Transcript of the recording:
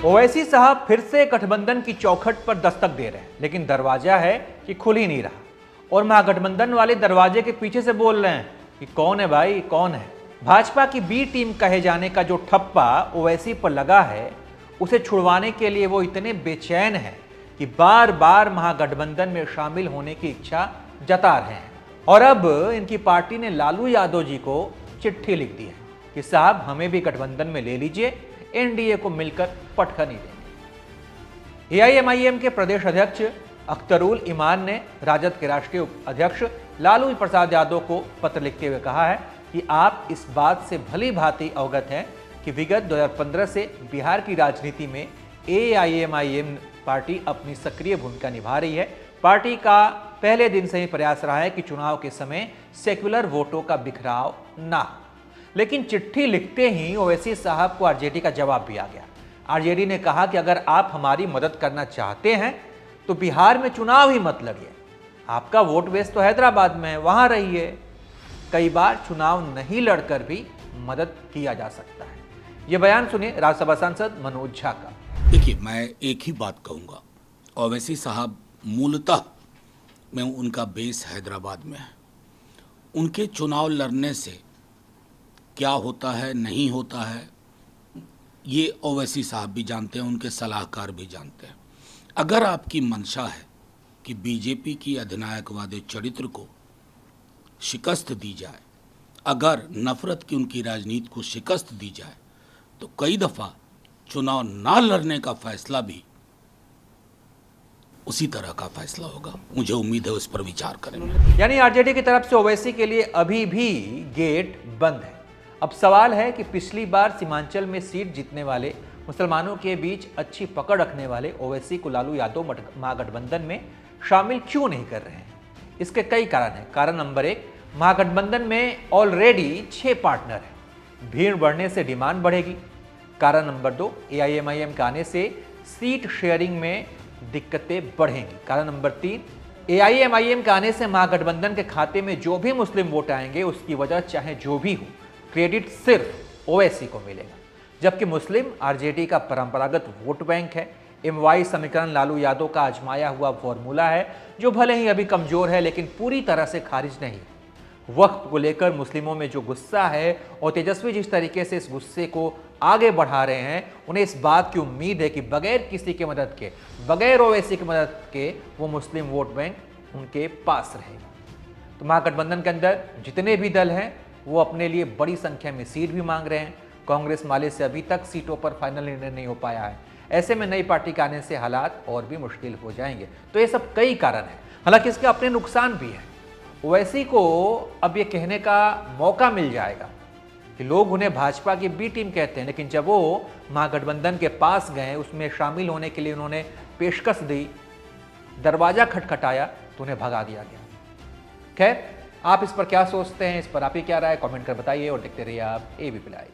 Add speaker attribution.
Speaker 1: ओवैसी साहब फिर से गठबंधन की चौखट पर दस्तक दे रहे हैं, लेकिन दरवाजा है कि खुल ही नहीं रहा और महागठबंधन वाले दरवाजे के पीछे से बोल रहे हैं कि कौन है भाई, कौन है। भाजपा की बी टीम कहे जाने का जो ठप्पा ओवैसी पर लगा है, उसे छुड़वाने के लिए वो इतने बेचैन हैं कि बार बार महागठबंधन में शामिल होने की इच्छा जता रहे हैं। और अब इनकी पार्टी ने लालू यादव जी को चिट्ठी लिख दी है कि साहब हमें भी गठबंधन में ले लीजिए, एनडीए को मिलकर पटखनी देंगे। एआईएमआईएम के प्रदेश अध्यक्ष अख्तरुल ईमान ने राजद के राष्ट्रीय अध्यक्ष लालू प्रसाद यादव को पत्र लिखते हुए कहा है कि आप इस बात से भली भांति अवगत हैं कि विगत 2015 से बिहार की राजनीति में एआईएमआईएम पार्टी अपनी सक्रिय भूमिका निभा रही है। पार्टी का पहले दिन से ही प्रयास रहा है कि चुनाव के समय सेक्युलर वोटों का बिखराव ना हो। लेकिन चिट्ठी लिखते ही ओवैसी साहब को आरजेडी का जवाब भी आ गया। आरजेडी ने कहा कि अगर आप हमारी मदद करना चाहते हैं तो बिहार में चुनाव ही मत लड़िए, आपका वोट बेस तो हैदराबाद में है, वहां रहिए। कई बार चुनाव नहीं लड़कर भी मदद किया जा सकता है। यह बयान सुनिए राज्यसभा सांसद मनोज झा का।
Speaker 2: देखिए, मैं एक ही बात कहूंगा, ओवैसी साहब मूलतः में उनका बेस हैदराबाद में है। उनके चुनाव लड़ने से क्या होता है, नहीं होता है, ये ओवैसी साहब भी जानते हैं, उनके सलाहकार भी जानते हैं। अगर आपकी मंशा है कि बीजेपी की अधिनायकवादी चरित्र को शिकस्त दी जाए, अगर नफरत की उनकी राजनीति को शिकस्त दी जाए, तो कई दफ़ा चुनाव ना लड़ने का फैसला भी उसी तरह का फैसला होगा। मुझे उम्मीद है उस पर विचार करेंगे।
Speaker 1: यानी आरजेडी की तरफ से ओवैसी के लिए अभी भी गेट बंद है। अब सवाल है कि पिछली बार सीमांचल में सीट जीतने वाले, मुसलमानों के बीच अच्छी पकड़ रखने वाले ओवैसी को लालू यादव महागठबंधन में शामिल क्यों नहीं कर रहे हैं। इसके कई कारण हैं। कारण नंबर 1, महागठबंधन में ऑलरेडी 6 पार्टनर हैं, भीड़ बढ़ने से डिमांड बढ़ेगी। कारण नंबर 2, एआईएमआईएम के आने से सीट शेयरिंग में दिक्कतें बढ़ेंगी। कारण नंबर 3, एआईएमआईएम के आने से महागठबंधन के खाते में जो भी मुस्लिम वोट आएंगे उसकी वजह चाहे जो भी हो, क्रेडिट सिर्फ ओवैसी को मिलेगा। जबकि मुस्लिम आरजेडी का परंपरागत वोट बैंक है। एमवाई समीकरण लालू यादव का आजमाया हुआ फॉर्मूला है, जो भले ही अभी कमजोर है लेकिन पूरी तरह से खारिज नहीं। वक्त को लेकर मुस्लिमों में जो गुस्सा है और तेजस्वी जिस तरीके से इस गुस्से को आगे बढ़ा रहे हैं, उन्हें इस बात की उम्मीद है कि बगैर किसी की मदद के, बगैर ओवैसी की मदद के, वो मुस्लिम वोट बैंक उनके पास रहेगा। तो महागठबंधन के अंदर जितने भी दल हैं वो अपने लिए बड़ी संख्या में सीट भी मांग रहे हैं। कांग्रेस माले से अभी तक सीटों पर फाइनल निर्णय नहीं हो पाया है। ऐसे में नई पार्टी के आने से हालात और भी मुश्किल हो जाएंगे। तो ये सब कई कारण हैं, हालांकि इसके अपने नुकसान भी हैं। ओवैसी को अब ये कहने का मौका मिल जाएगा कि लोग उन्हें भाजपा की बी टीम कहते हैं, लेकिन जब वो महागठबंधन के पास गए, उसमें शामिल होने के लिए उन्होंने पेशकश दी, दरवाजा खटखटाया, तो उन्हें भगा दिया गया। खैर, आप इस पर क्या सोचते हैं, इस पर आप ही क्या राय, कमेंट कर बताइए और देखते रहिए आप एबीपी लाइव।